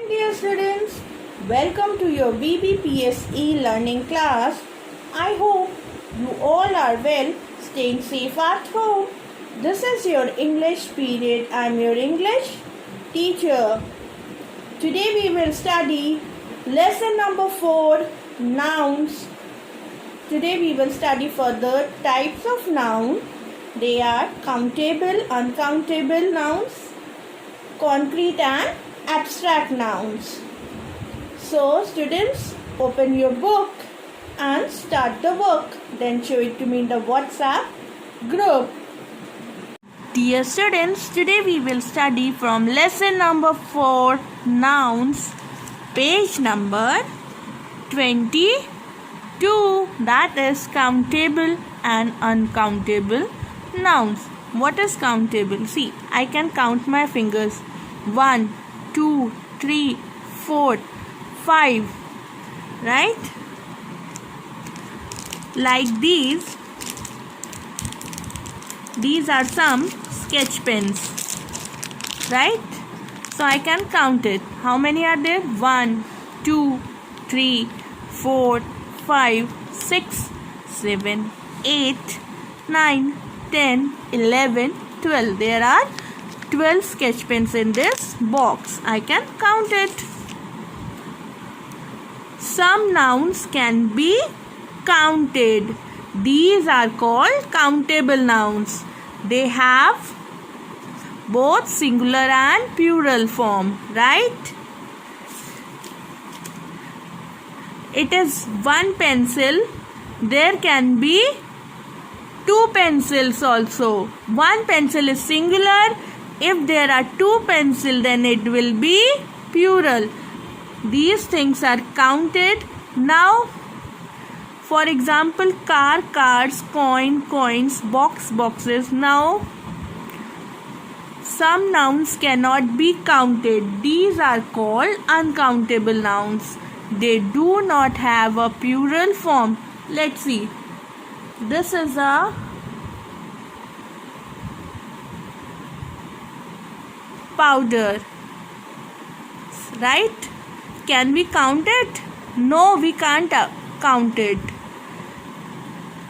dear students, welcome to your VBPSE learning class. I hope you all are well, staying safe at home. This is your English period. I am your English teacher. Today we will study lesson number 4, nouns. Today we will study further types of noun. They are countable, uncountable nouns, concrete and abstract nouns. So students, open your book and start the work. Then show it to me in the WhatsApp group. Dear students, today we will study from lesson number 4, nouns, page number 22, that is countable and uncountable nouns. What is countable? See, I can count my fingers. 1, 2, 3, 4, 5. Right? Like these. These are some sketch pens. Right? So I can count it. How many are there? 1, 2, 3, 4, 5, 6, 7, 8, 9, 10, 11, 12. There are 12 sketch pens in this box. I can count it. Some nouns can be counted. These are called countable nouns. They have both singular and plural form, right? It is one pencil. There can be 2 pencils also. One pencil is singular. If there are 2 pencils, then it will be plural. These things are counted. Now, for example, car, cars, coin, coins, box, boxes. Now, some nouns cannot be counted. These are called uncountable nouns. They do not have a plural form. Let's see. This is a powder. Right? Can we count it? No, we can't count it.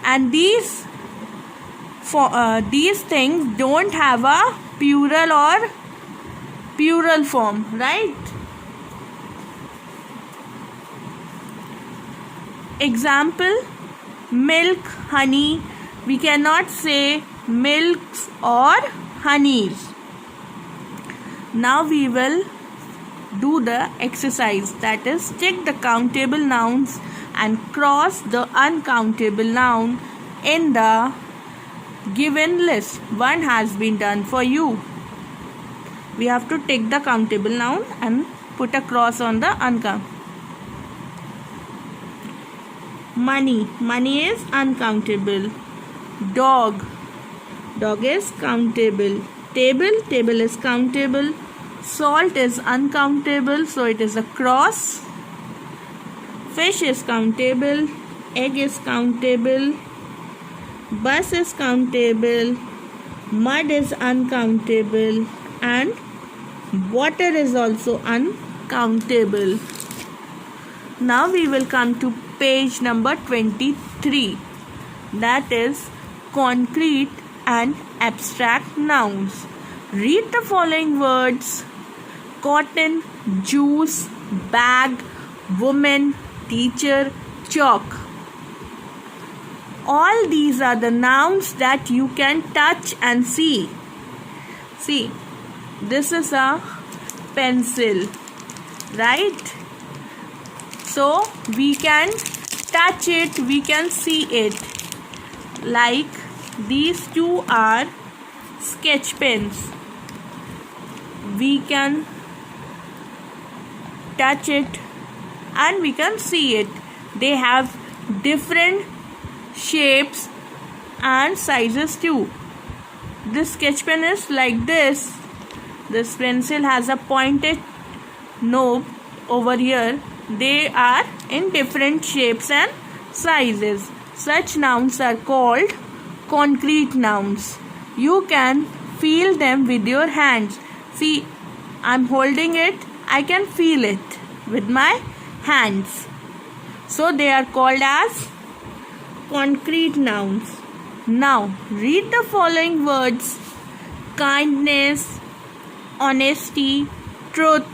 And these things don't have a plural or plural form, right? Example, milk, honey. We cannot say milks or honeys. Now we will do the exercise, that is, check the countable nouns and cross the uncountable noun in the given list. One has been done for you. We have to take the countable noun and put a cross on the uncountable. Money. Money is uncountable. Dog. Dog is countable. Table. Table is countable. Salt is uncountable, so it is a cross. Fish is countable. Egg is countable. Bus is countable. Mud is uncountable. And water is also uncountable. Now we will come to page number 23. That is concrete and abstract nouns. Read the following words: cotton, juice, bag, woman, teacher, chalk. All these are the nouns that you can touch and see. See, this is a pencil, right? So we can touch it, we can see it. Like these two are sketch pens. We can touch it and we can see it. They have different shapes and sizes too. This sketch pen is like this. This pencil has a pointed knob over here. They are in different shapes and sizes. Such nouns are called concrete nouns. You can feel them with your hands. See, I'm holding it I can feel it with my hands. So they are called as concrete nouns. Now read the following words: kindness, honesty, truth,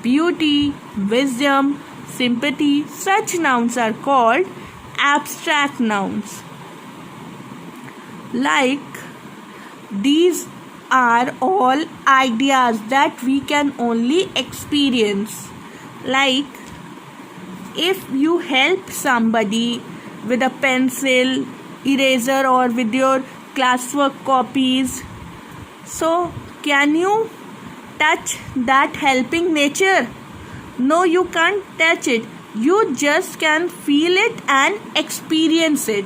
beauty, wisdom, sympathy. Such nouns are called abstract nouns. Like, these are all ideas that we can only experience. Like, if you help somebody with a pencil, eraser, or with your classwork copies, so can you touch that helping nature? No, you can't touch it. You just can feel it and experience it.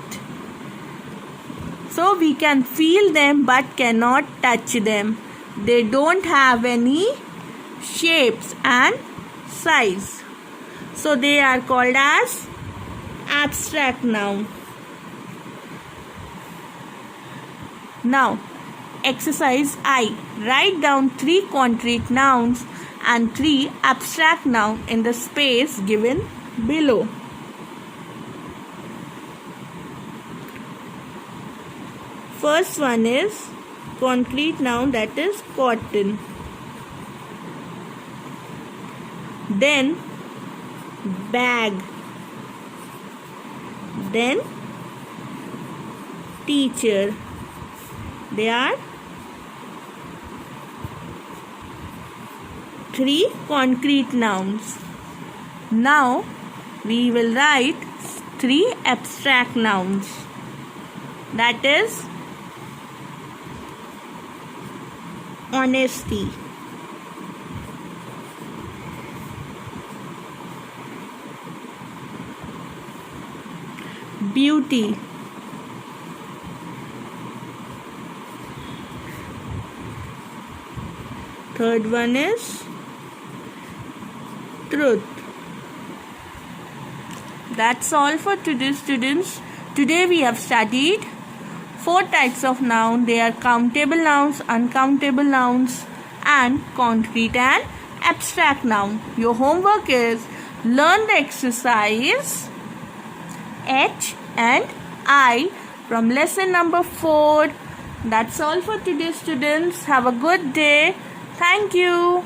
So we can feel them but cannot touch them. They don't have any shapes and size. So they are called as abstract noun. Now, exercise I. Write down 3 concrete nouns and 3 abstract nouns in the space given below. First one is concrete noun, that is cotton. Then bag. Then teacher. They are 3 concrete nouns. Now we will write 3 abstract nouns. That is honesty, beauty, third one is truth. That's all for today, students. Today we have studied 4 types of noun. They are countable nouns, uncountable nouns, and concrete and abstract noun. Your homework is learn the exercise H and I from lesson number 4. That's all for today, students. Have a good day. Thank you.